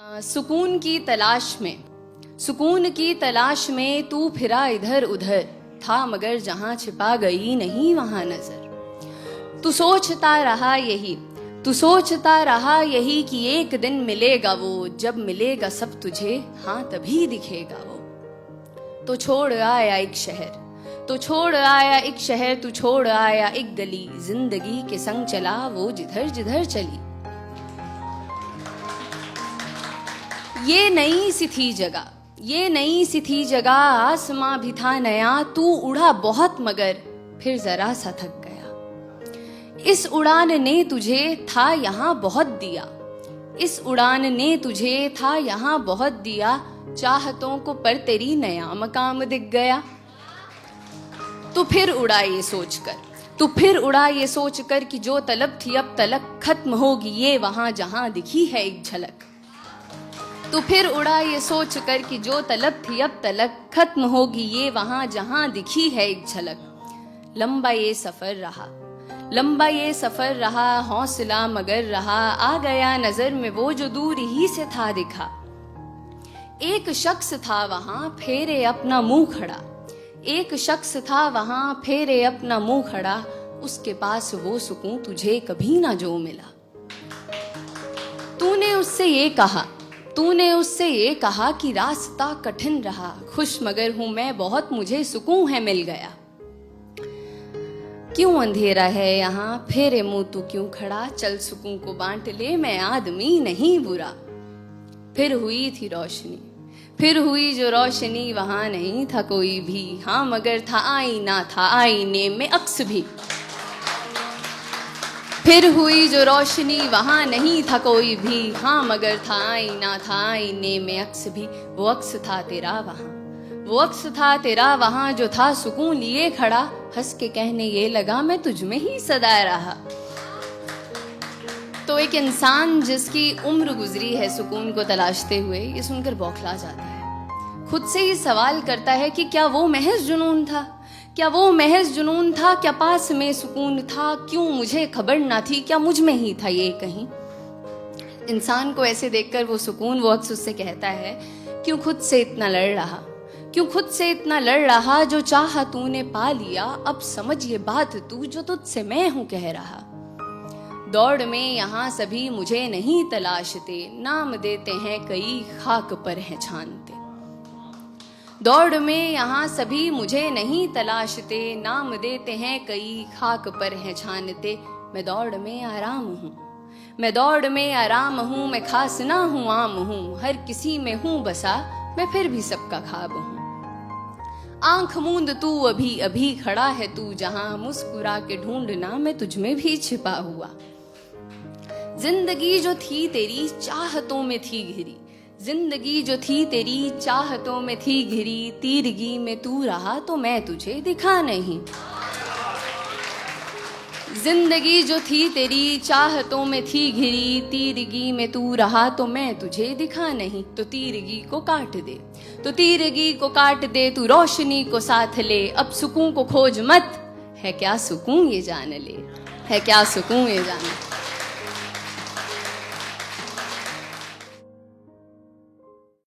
सुकून की तलाश में तू फिरा इधर उधर, था मगर जहां छिपा गई नहीं वहां नजर। तू सोचता रहा यही कि एक दिन मिलेगा वो, जब मिलेगा सब तुझे हाँ तभी दिखेगा वो। तो छोड़ आया एक शहर, तू छोड़ आया एक गली, जिंदगी के संग चला वो जिधर जिधर चली। ये नई सी थी जगह, आसमां भी था नया, तू उड़ा बहुत मगर फिर जरा सा थक गया। इस उड़ान ने तुझे था यहाँ बहुत दिया, चाहतों को पर तेरी नया मकाम दिख गया। तू फिर उड़ा ये सोचकर कि जो तलब थी अब तलक खत्म होगी ये वहां जहां दिखी है एक झलक। तू फिर उड़ा ये सोचकर कि जो तलब थी अब तलक खत्म होगी ये वहां जहां दिखी है एक झलक। लंबा ये सफर रहा, हौसला मगर रहा, आ गया नजर में वो जो दूर ही से था दिखा। एक शख्स था वहां फेरे अपना मुंह खड़ा, उसके पास वो सुकून तुझे कभी ना जो मिला। तूने उससे ये कहा कि रास्ता कठिन रहा, खुश मगर हूं मैं बहुत, मुझे सुकून है मिल गया। क्यों अंधेरा है यहाँ, फेरे मुंह तू क्यों खड़ा, चल सुकून को बांट ले, मैं आदमी नहीं बुरा। फिर हुई जो रोशनी, वहां नहीं था कोई भी, हाँ मगर था आईना, था आईने में अक्स भी। फिर हुई जो रोशनी, वहां नहीं था कोई भी, हाँ मगर था आईना, था आईने में अक्स भी। वो अक्स था तेरा वहां जो था सुकून लिए खड़ा, हंस के कहने ये लगा मैं तुझ में ही सदा रहा। तो एक इंसान जिसकी उम्र गुजरी है सुकून को तलाशते हुए, ये सुनकर बौखला जाता है। खुद से ही सवाल करता है कि क्या वो महज जुनून था, क्या पास में सुकून था, क्यों मुझे खबर ना थी, क्या मुझ में ही था ये कहीं। इंसान को ऐसे देखकर वो अक्स उससे कहता है, क्यों खुद से इतना लड़ रहा, जो चाहा तूने पा लिया, अब समझ ये बात तू जो तुझसे मैं हूं कह रहा। दौड़ में यहाँ सभी मुझे नहीं तलाशते, नाम देते हैं कई खाक पर हैं छानते। दौड़ में यहाँ सभी मुझे नहीं तलाशते, नाम देते हैं कई खाक पर हैं छानते। मैं दौड़ में आराम हूँ, मैं खास ना हूँ आम हूँ, हर किसी में हूँ बसा, मैं फिर भी सबका ख्वाब हूँ। आंख मूंद तू अभी खड़ा है तू जहां, मुस्कुरा के ढूंढना मैं तुझ में भी छिपा हुआ। जिंदगी जो थी तेरी चाहतों में थी घिरी, तीरगी में तू रहा तो मैं तुझे दिखा नहीं। जिंदगी जो थी तेरी चाहतों में थी घिरी, तीरगी में तू रहा तो मैं तुझे दिखा नहीं। तो तीरगी को काट दे तू रोशनी को साथ ले, अब सुकून को खोज मत, है क्या सुकून ये जान ले।